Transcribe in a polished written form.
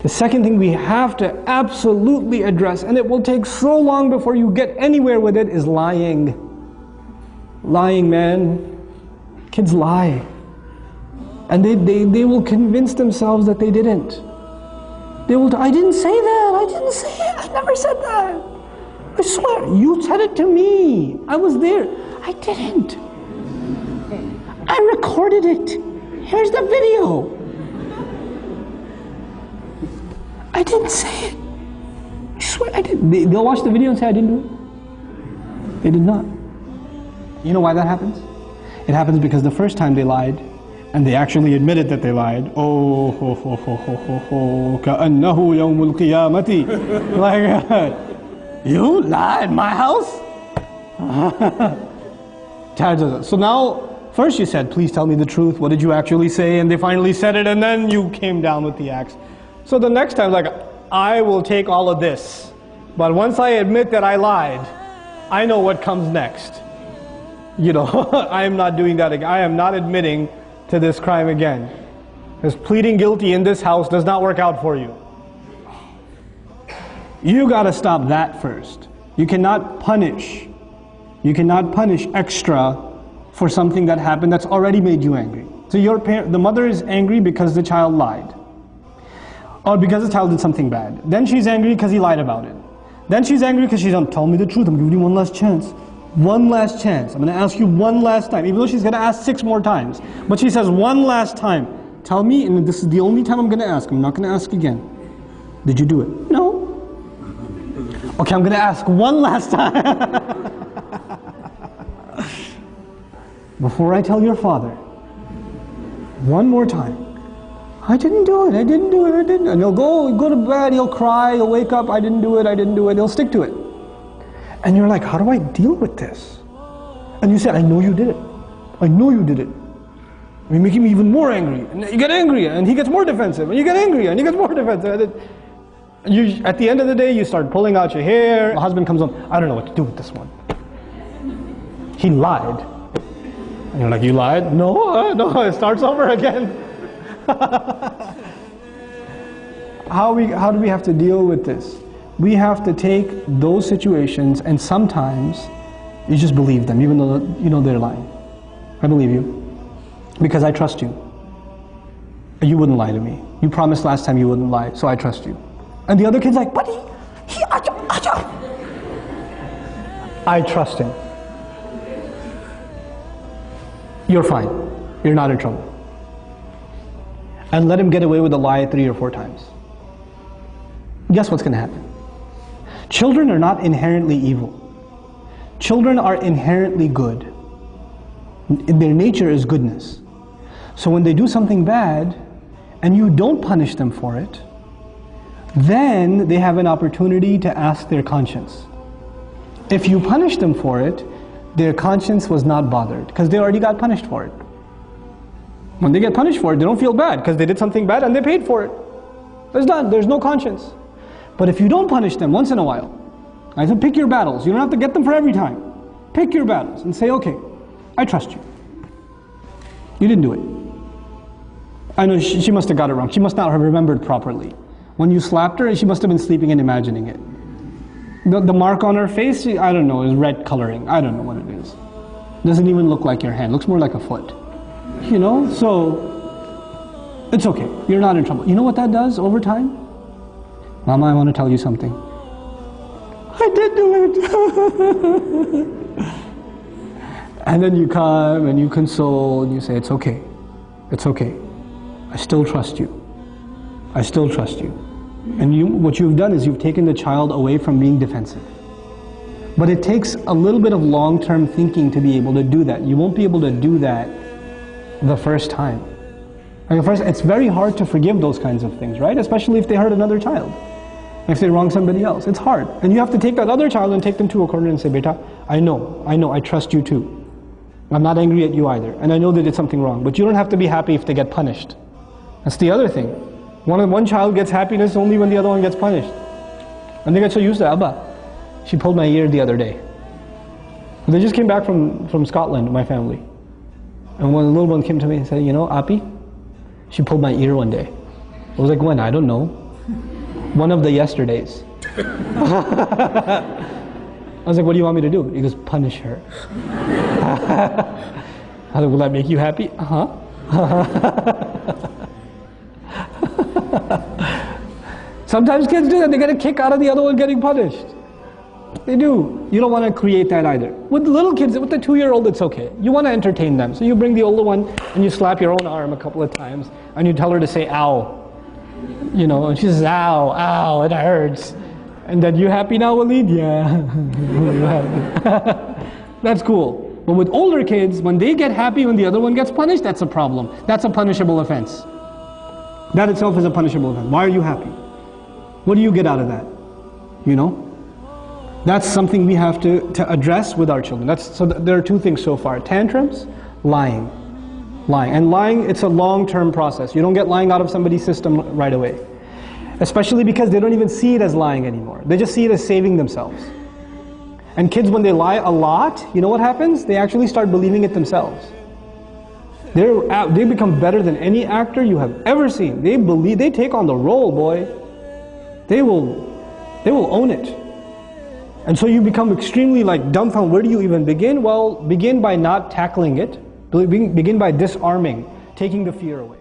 The second thing we have to absolutely address, and it will take so long before you get anywhere with it, is lying. Lying, man. Kids lie. And they will convince themselves that they didn't. They will, I didn't say that, I didn't say it, I never said that. I swear, you said it to me. I was there. I didn't. I recorded it. Here's the video. I didn't say it. I swear I didn't. They'll watch the video and say I didn't do it. They did not. You know why that happens? It happens because the first time they lied, and they actually admitted that they lied. Oh, ho, ho, ho, ho, ho, ho, ka'annahu yawmul qiyamati. Like, you lie in my house? So now, first you said, please tell me the truth. What did you actually say? And they finally said it, and then you came down with the axe. So the next time, like, I will take all of this. But once I admit that I lied, I know what comes next. You know, I am not doing that again. I am not admitting to this crime again. Because pleading guilty in this house does not work out for you. You got to stop that first. You cannot punish. You cannot punish extra for something that happened that's already made you angry. So the mother is angry because the child lied. Or because the child did something bad. Then she's angry because he lied about it. Then she's angry because she's like, tell me the truth, I'm giving you one last chance. One last chance. I'm going to ask you one last time. Even though she's going to ask 6 more times. But she says one last time. Tell me, and this is the only time I'm going to ask. I'm not going to ask again. Did you do it? No. Okay, I'm going to ask one last time. Before I tell your father. One more time. I didn't do it, I didn't do it, I didn't. And he'll go to bed, he'll cry, he'll wake up, I didn't do it, I didn't do it. He'll stick to it. And you're like, how do I deal with this? And you say, I know you did it. I know you did it. You're making me even more angry. And you get angry, and he gets more defensive. And you get angry, and he gets more defensive. And at the end of the day, you start pulling out your hair. The husband comes home, I don't know what to do with this one. He lied. And you're like, you lied? No, no, it starts over again. How do we have to deal with this? We have to take those situations, and sometimes you just believe them, even though you know they're lying. I believe you because I trust you. You wouldn't lie to me. You promised last time you wouldn't lie, so I trust you. And the other kid's like, buddy, I trust him. You're fine. You're not in trouble. And let him get away with a lie 3 or 4 times. Guess what's going to happen? Children are not inherently evil. Children are inherently good. Their nature is goodness. So when they do something bad, and you don't punish them for it, then they have an opportunity to ask their conscience. If you punish them for it, their conscience was not bothered, because they already got punished for it. When they get punished for it, they don't feel bad, because they did something bad and they paid for it. It's done, there's no conscience. But if you don't punish them once in a while, I said pick your battles, you don't have to get them for every time. Pick your battles and say, okay, I trust you. You didn't do it. I know she must have got it wrong, she must not have remembered properly. When you slapped her, she must have been sleeping and imagining it. The mark on her face, I don't know, is red coloring. I don't know what it is. Doesn't even look like your hand, looks more like a foot. You know, so it's okay, you're not in trouble. You know what that does over time? Mama, I want to tell you something. I did do it. And then you come and you console and you say, it's okay. It's okay. I still trust you. I still trust you. And what you've done is you've taken the child away from being defensive. But it takes a little bit of long-term thinking to be able to do that. You won't be able to do that the first time. Like first, it's very hard to forgive those kinds of things, right? Especially if they hurt another child. If they wrong somebody else, it's hard. And you have to take that other child and take them to a corner and say, Beta, I know, I trust you too. I'm not angry at you either. And I know they did something wrong. But you don't have to be happy if they get punished. That's the other thing. One child gets happiness only when the other one gets punished. And they get so used to Abba. She pulled my ear the other day. They just came back from Scotland, my family. And when the little one came to me and said, you know, Api, she pulled my ear one day. I was like, when? I don't know. One of the yesterdays. I was like, what do you want me to do? He goes, punish her. I was like, will that make you happy? Uh-huh. Sometimes kids do that, they get a kick out of the other one getting punished. They do. You don't want to create that either. With the little kids, with the 2-year-old, it's okay. You want to entertain them. So you bring the older one and you slap your own arm a couple of times and you tell her to say, ow. You know, and she says, ow, ow, it hurts. And then, you happy now, Walid? Yeah. That's cool. But with older kids, when they get happy when the other one gets punished, that's a problem. That's a punishable offense. That itself is a punishable offense. Why are you happy? What do you get out of that? You know? That's something we have to address with our children. So there are 2 things so far. Tantrums, lying. Lying. And lying, it's a long-term process. You don't get lying out of somebody's system right away. Especially because they don't even see it as lying anymore. They just see it as saving themselves. And kids, when they lie a lot, you know what happens? They actually start believing it themselves. They become better than any actor you have ever seen. They take on the role, boy. They will own it. And so you become extremely dumbfounded. Where do you even begin? Well, begin by not tackling it. Begin by disarming, taking the fear away.